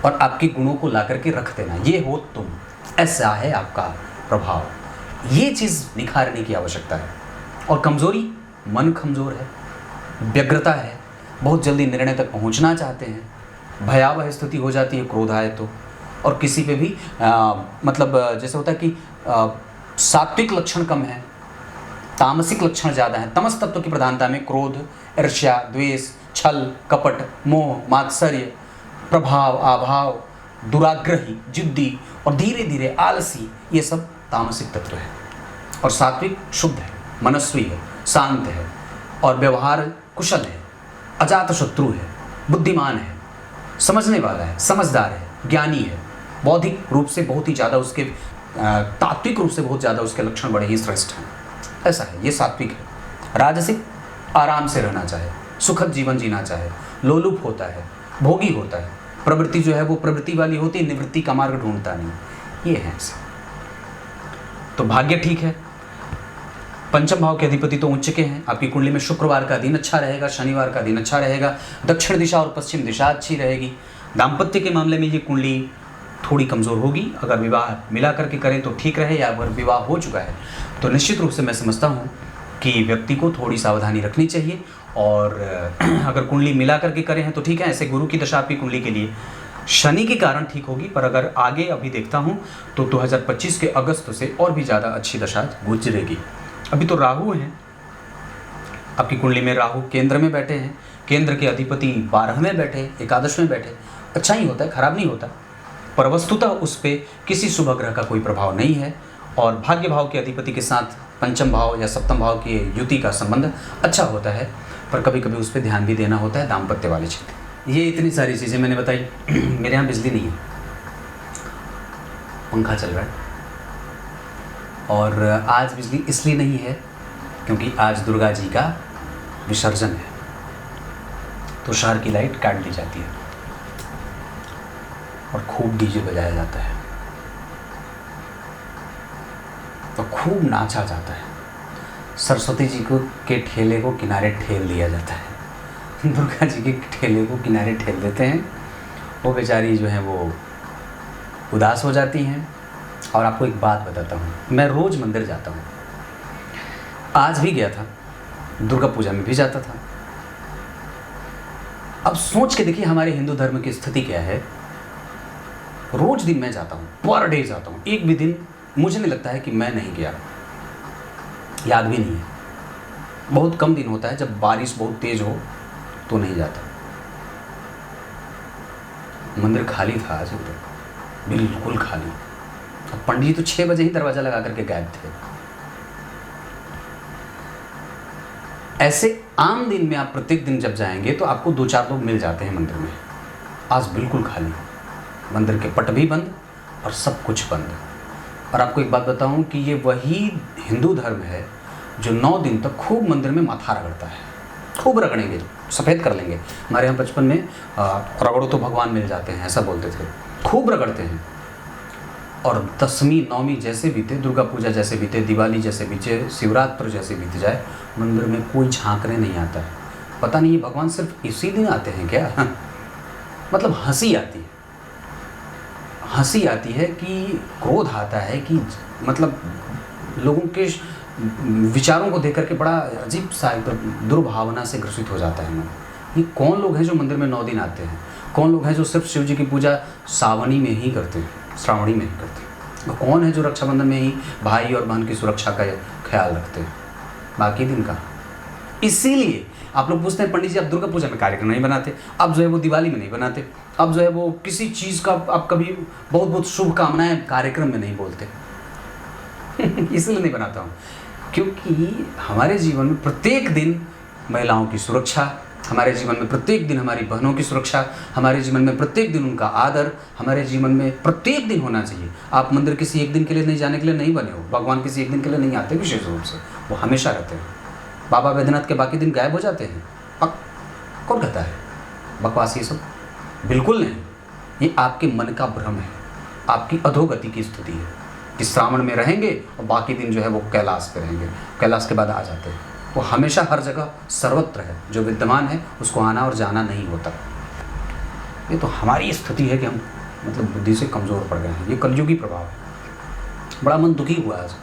और आपके गुणों को ला करके रख देना, ये हो तुम, ऐसा है आपका प्रभाव। ये चीज़ निखारने की आवश्यकता है। और कमज़ोरी, मन कमज़ोर है, व्यग्रता है, बहुत जल्दी निर्णय तक पहुंचना चाहते हैं, भयावह स्थिति हो जाती है क्रोध आए तो, और किसी पे भी मतलब जैसे होता है कि सात्विक लक्षण कम है, तामसिक लक्षण ज़्यादा है। तमस तत्व की प्रधानता में क्रोध, ईर्ष्या, द्वेष, छल, कपट, मोह, मात्सर्य, प्रभाव, अभाव, दुराग्रही, जिद्दी और धीरे धीरे आलसी, ये सब तामसिक तत्व है। और सात्विक शुद्ध है, मनस्वी है, शांत है और व्यवहार कुशल है, अजात शत्रु है, बुद्धिमान है, समझने वाला है, समझदार है, ज्ञानी है, बौद्धिक रूप से बहुत ही ज़्यादा उसके, तात्विक रूप से बहुत ज़्यादा उसके लक्षण बड़े ही श्रेष्ठ हैं। ऐसा है, ये सात्विक है। राजसिक आराम से रहना चाहे, सुखद जीवन जीना चाहे, लोलुप होता है, भोगी होता है, प्रवृत्ति जो है वो प्रवृत्ति वाली होती है, निवृत्ति का मार्ग ढूंढता नहीं, ये है ऐसा। तो भाग्य ठीक है, पंचम भाव के अधिपति तो उच्च के हैं। आपकी कुंडली में शुक्रवार का दिन अच्छा रहेगा, शनिवार का दिन अच्छा रहेगा, दक्षिण दिशा और पश्चिम दिशा अच्छी रहेगी। दाम्पत्य के मामले में ये कुंडली थोड़ी कमज़ोर होगी। अगर विवाह मिला करके करें तो ठीक रहे, या अगर विवाह हो चुका है तो निश्चित रूप से मैं समझता हूँ कि व्यक्ति को थोड़ी सावधानी रखनी चाहिए। और अगर कुंडली मिला करके करें हैं तो ठीक है, ऐसे गुरु की दशा आपकी कुंडली के लिए शनि के कारण ठीक होगी। पर अगर आगे अभी देखता हूँ तो 2025 के अगस्त से और भी ज़्यादा अच्छी दशा गुजरेगी। अभी तो राहु हैं आपकी कुंडली में, राहु केंद्र में बैठे हैं, केंद्र के अधिपति 12 में बैठे, एकादश में बैठे, अच्छा ही होता है, खराब नहीं होता। पर वस्तुतः उस पर किसी शुभ ग्रह का कोई प्रभाव नहीं है। और भाग्य भाव के अधिपति के साथ पंचम भाव या सप्तम भाव की युति का संबंध अच्छा होता है, पर कभी कभी उस पर ध्यान भी देना होता है, दाम्पत्य वाले क्षेत्र। ये इतनी सारी चीज़ें मैंने बताई। मेरे यहाँ बिजली नहीं है, पंखा चल रहा है। और आज बिजली इसलिए नहीं है क्योंकि आज दुर्गा जी का विसर्जन है, तो शहर की लाइट काट दी जाती है और खूब डीजे बजाया जाता है, तो खूब नाचा जाता है। सरस्वती जी को के ठेले को किनारे ठेल दिया जाता है, दुर्गा जी के ठेले को किनारे ठेल देते हैं। वो बेचारी जो है वो उदास हो जाती हैं। और आपको एक बात बताता हूँ, मैं रोज़ मंदिर जाता हूँ, आज भी गया था, दुर्गा पूजा में भी जाता था। अब सोच के देखिए हमारे हिंदू धर्म की स्थिति क्या है। रोज दिन मैं जाता हूँ, पर डे जाता हूँ, एक भी दिन मुझे नहीं लगता है कि मैं नहीं गया, याद भी नहीं है। बहुत कम दिन होता है जब बारिश बहुत तेज हो तो नहीं जाता। मंदिर खाली था आज उधर, बिल्कुल खाली। अब पंडित जी तो 6 बजे ही दरवाजा लगा करके गायब थे। ऐसे आम दिन में आप प्रत्येक दिन जब जाएंगे तो आपको 2-4 लोग मिल जाते हैं मंदिर में। आज बिल्कुल खाली, मंदिर के पट भी बंद और सब कुछ बंद। और आपको एक बात बताऊं कि ये वही हिंदू धर्म है जो 9 दिन तक खूब मंदिर में माथा रगड़ता है, खूब रगड़ेंगे, सफ़ेद कर लेंगे। हमारे यहाँ बचपन में रगड़ो तो भगवान मिल जाते हैं, ऐसा बोलते थे, खूब रगड़ते हैं। और 10वीं 9वीं जैसे बीते, दुर्गा पूजा जैसे बीते, दिवाली जैसे बीते, शिवरात्रि जैसे बीत जाए, मंदिर में कोई झांकने नहीं आता है। पता नहीं ये भगवान सिर्फ इसी दिन आते हैं क्या? मतलब हंसी आती है, हंसी आती है कि क्रोध आता है कि मतलब लोगों के विचारों को देख करके बड़ा अजीब सा दुर्भावना से ग्रसित हो जाता है मन। ये कौन लोग हैं जो मंदिर में 9 दिन आते हैं? कौन लोग हैं जो सिर्फ शिव जी की पूजा सावनी में ही करते हैं, श्रावणी में ही करते हैं? कौन है जो रक्षाबंधन में ही भाई और बहन की सुरक्षा का ख्याल रखते हैं, बाकी दिन का? इसीलिए आप लोग पूछते हैं पंडित जी आप दुर्गा पूजा में कार्यक्रम नहीं बनाते, अब जो है वो दिवाली में नहीं बनाते, अब जो है वो किसी चीज़ का आप कभी बहुत बहुत शुभकामनाएं कार्यक्रम में नहीं बोलते। इसलिए नहीं बनाता हूँ क्योंकि हमारे जीवन में प्रत्येक दिन महिलाओं की सुरक्षा, हमारे जीवन में प्रत्येक दिन हमारी बहनों की सुरक्षा, हमारे जीवन में प्रत्येक दिन उनका आदर, हमारे जीवन में प्रत्येक दिन होना चाहिए। आप मंदिर किसी एक दिन के लिए नहीं जाने के लिए नहीं बने हो, भगवान किसी एक दिन के लिए नहीं आते विशेष रूप से, वो हमेशा रहते हैं। बाबा बैद्यनाथ के बाकी दिन गायब हो जाते हैं, कौन कहता है? बकवास ये सब बिल्कुल नहीं, ये आपके मन का भ्रम है। आपकी अधोगति की स्थिति है कि श्रावण में रहेंगे और बाकी दिन जो है वो कैलाश पे रहेंगे, कैलाश के बाद आ जाते हैं। वो हमेशा हर जगह सर्वत्र है, जो विद्यमान है उसको आना और जाना नहीं होता। ये तो हमारी स्थिति है कि हम मतलब बुद्धि से कमज़ोर पड़ गए हैं। ये कलयुगी प्रभाव है। बड़ा मन दुखी हुआ आज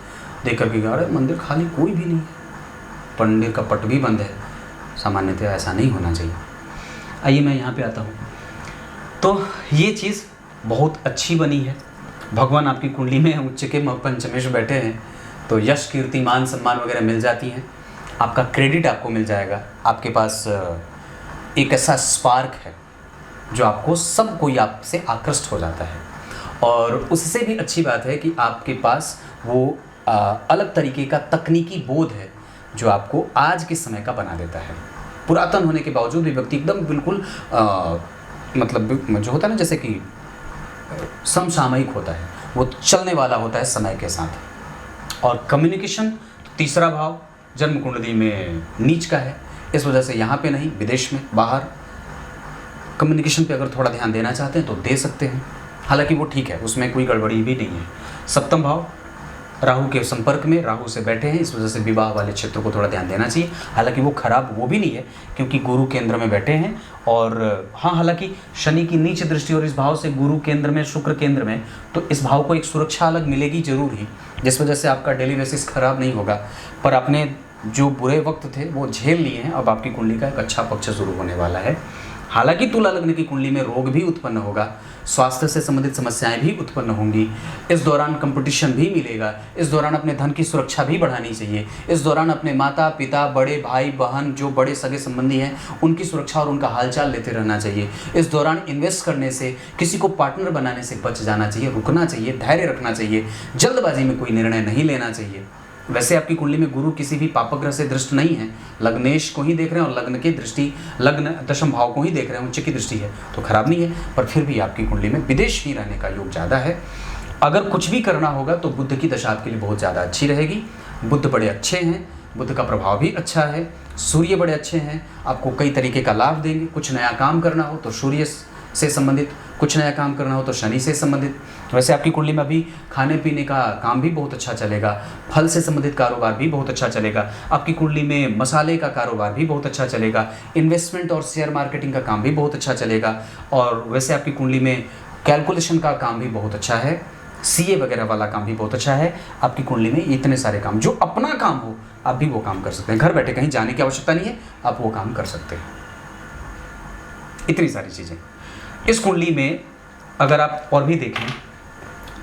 देख कर के, अरे मंदिर खाली कोई भी नहीं है, मंदिर का पट भी बंद है। सामान्यतः ऐसा नहीं होना चाहिए। आइए मैं यहाँ पे आता हूँ। तो ये चीज़ बहुत अच्छी बनी है। भगवान आपकी कुंडली में उच्च के पंचमेश बैठे हैं, तो यश कीर्ति मान सम्मान वगैरह मिल जाती हैं। आपका क्रेडिट आपको मिल जाएगा। आपके पास एक ऐसा स्पार्क है जो आपको सब कोई आपसे आकृष्ट हो जाता है। और उससे भी अच्छी बात है कि आपके पास वो अलग तरीके का तकनीकी बोध है जो आपको आज के समय का बना देता है। पुरातन होने के बावजूद भी व्यक्ति एकदम बिल्कुल मतलब जो होता है ना, जैसे कि समसामयिक होता है, वो चलने वाला होता है समय के साथ। और कम्युनिकेशन, तीसरा भाव जन्म कुंडली में नीच का है, इस वजह से यहाँ पे नहीं, विदेश में, बाहर कम्युनिकेशन पे अगर थोड़ा ध्यान देना चाहते हैं तो दे सकते हैं। हालांकि वो ठीक है, उसमें कोई गड़बड़ी भी नहीं है। सप्तम भाव राहु के संपर्क में, राहु से बैठे हैं, इस वजह से विवाह वाले क्षेत्र को थोड़ा ध्यान देना चाहिए। हालांकि वो खराब वो भी नहीं है क्योंकि गुरु केंद्र में बैठे हैं। और हाँ, हालांकि शनि की नीच दृष्टि और इस भाव से गुरु केंद्र में, शुक्र केंद्र में, तो इस भाव को एक सुरक्षा अलग मिलेगी जरूर ही, जिस वजह से आपका डेली बेसिस खराब नहीं होगा। पर आपने जो बुरे वक्त थे वो झेल लिए हैं। अब आपकी कुंडली का एक अच्छा पक्ष शुरू होने वाला है। हालांकि तुला लग्न की कुंडली में रोग भी उत्पन्न होगा, स्वास्थ्य से संबंधित समस्याएं भी उत्पन्न होंगी। इस दौरान कंपटीशन भी मिलेगा। इस दौरान अपने धन की सुरक्षा भी बढ़ानी चाहिए। इस दौरान अपने माता पिता, बड़े भाई बहन, जो बड़े सगे संबंधी हैं, उनकी सुरक्षा और उनका हालचाल लेते रहना चाहिए। इस दौरान इन्वेस्ट करने से, किसी को पार्टनर बनाने से बच जाना चाहिए, रुकना चाहिए, धैर्य रखना चाहिए, जल्दबाजी में कोई निर्णय नहीं लेना चाहिए। वैसे आपकी कुंडली में गुरु किसी भी पापग्रह से दृष्ट नहीं है, लग्नेश को ही देख रहे हैं और लग्न की दृष्टि, लग्न दशम भाव को ही देख रहे हैं, उच्च की दृष्टि है, तो खराब नहीं है। पर फिर भी आपकी कुंडली में विदेश ही रहने का योग ज़्यादा है। अगर कुछ भी करना होगा तो बुद्ध की दशा आपके लिए बहुत ज़्यादा अच्छी रहेगी। बुद्ध बड़े अच्छे हैं, बुद्ध का प्रभाव भी अच्छा है, सूर्य बड़े अच्छे हैं, आपको कई तरीके का लाभ देंगे। कुछ नया काम करना हो तो सूर्य से संबंधित, कुछ नया काम करना हो तो शनि से संबंधित। वैसे आपकी कुंडली में अभी खाने पीने का काम भी बहुत अच्छा चलेगा, फल से संबंधित कारोबार भी बहुत अच्छा चलेगा। आपकी कुंडली में मसाले का कारोबार भी बहुत अच्छा चलेगा, इन्वेस्टमेंट और शेयर मार्केटिंग का काम भी बहुत अच्छा चलेगा। और वैसे आपकी कुंडली में कैलकुलेशन का काम भी बहुत अच्छा है, सीए वगैरह वाला काम भी बहुत अच्छा है। आपकी कुंडली में इतने सारे काम, जो अपना काम हो आप भी वो काम कर सकते हैं। घर बैठे कहीं जाने की आवश्यकता नहीं है, आप वो काम कर सकते हैं। इतनी सारी चीज़ें इस कुंडली में अगर आप और भी देखें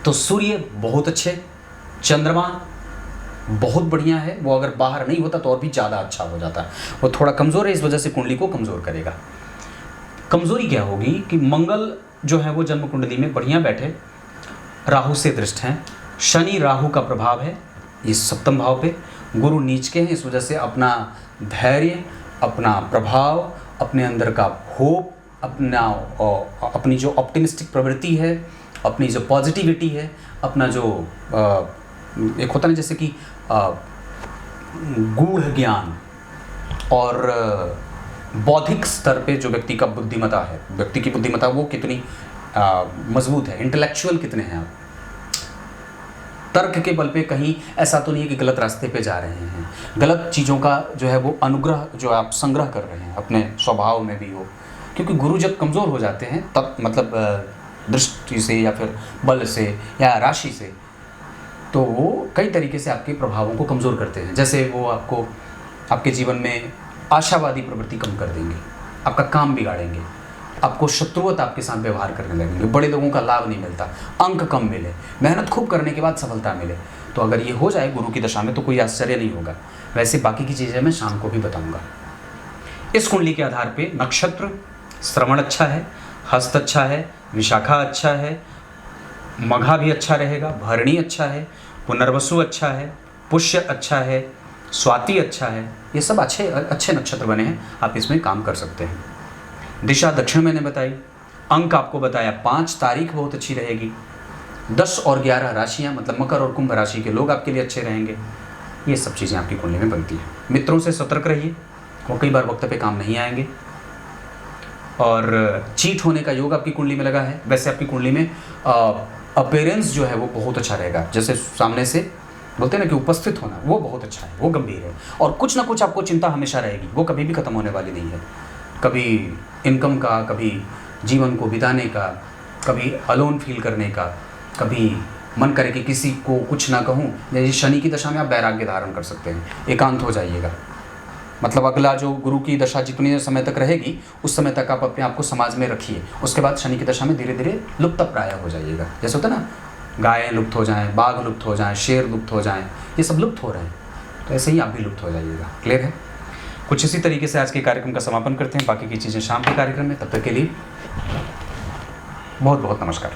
तो सूर्य बहुत अच्छे, चंद्रमा बहुत बढ़िया है, वो अगर बाहर नहीं होता तो और भी ज़्यादा अच्छा हो जाता। वो थोड़ा कमज़ोर है, इस वजह से कुंडली को कमज़ोर करेगा। कमज़ोरी क्या होगी कि मंगल जो है वो जन्म कुंडली में बढ़िया बैठे, राहु से दृष्ट हैं, शनि राहु का प्रभाव है ये सप्तम भाव पे, गुरु नीच के हैं, इस वजह से अपना धैर्य, अपना प्रभाव, अपने अंदर का होप, अपनी जो ऑप्टिमिस्टिक प्रवृत्ति है, अपनी जो पॉजिटिविटी है, अपना जो एक होता है जैसे कि गूढ़ ज्ञान और बौद्धिक स्तर पे जो व्यक्ति का बुद्धिमत्ता है, व्यक्ति की बुद्धिमत्ता वो कितनी मजबूत है, इंटेलेक्चुअल कितने हैं आप, तर्क के बल पे कहीं ऐसा तो नहीं है कि गलत रास्ते पे जा रहे हैं, गलत चीज़ों का जो है वो अनुग्रह जो आप संग्रह कर रहे हैं अपने स्वभाव में भी हो। क्योंकि गुरु जब कमज़ोर हो जाते हैं तब मतलब दृष्टि से या फिर बल से या राशि से, तो वो कई तरीके से आपके प्रभावों को कमज़ोर करते हैं। जैसे वो आपको आपके जीवन में आशावादी प्रवृत्ति कम कर देंगे, आपका काम बिगाड़ेंगे, आपको शत्रुवत आपके साथ व्यवहार करने लगेंगे, बड़े लोगों का लाभ नहीं मिलता, अंक कम मिले, मेहनत खूब करने के बाद सफलता मिले। तो अगर ये हो जाए गुरु की दशा में तो कोई आश्चर्य नहीं होगा। वैसे बाकी की चीज़ें मैं शाम को भी बताऊँगा। इस कुंडली के आधार पर नक्षत्र श्रवण अच्छा है, हस्त अच्छा है, विशाखा अच्छा है, मघा भी अच्छा रहेगा, भरणी अच्छा है, पुनर्वसु अच्छा है, पुष्य अच्छा है, स्वाति अच्छा है। ये सब अच्छे नक्षत्र बने हैं, आप इसमें काम कर सकते हैं। दिशा दक्षिण मैंने बताई, अंक आपको बताया 5 तारीख बहुत अच्छी रहेगी, 10 और 11 राशियाँ मतलब मकर और कुंभ राशि के लोग आपके लिए अच्छे रहेंगे। ये सब चीज़ें आपकी कुंडली में बनती हैं। मित्रों से सतर्क रहिए, वो कई बार वक्त पे काम नहीं आएंगे। और चीट होने का योग आपकी कुंडली में लगा है। वैसे आपकी कुंडली में अपीयरेंस जो है वो बहुत अच्छा रहेगा, जैसे सामने से बोलते हैं ना कि उपस्थित होना, वो बहुत अच्छा है, वो गंभीर है। और कुछ ना कुछ आपको चिंता हमेशा रहेगी, वो कभी भी ख़त्म होने वाली नहीं है। कभी इनकम का, कभी जीवन को बिताने का, कभी अलोन फील करने का, कभी मन करे कि किसी को कुछ ना कहूँ। जैसे शनि की दशा में आप वैराग्य धारण कर सकते हैं, एकांत हो जाइएगा। मतलब अगला जो गुरु की दशा जितनी समय तक रहेगी उस समय तक आप अपने आप को समाज में रखिए। उसके बाद शनि की दशा में धीरे धीरे लुप्त प्राय हो जाइएगा। जैसे होता है ना, गायें लुप्त हो जाएं, बाघ लुप्त हो जाएं, शेर लुप्त हो जाएं, ये सब लुप्त हो रहे हैं, तो ऐसे ही आप भी लुप्त हो जाइएगा। क्लियर है? कुछ इसी तरीके से आज के कार्यक्रम का समापन करते हैं, बाकी की चीज़ें शाम के कार्यक्रम में। तब तक के लिए बहुत बहुत नमस्कार।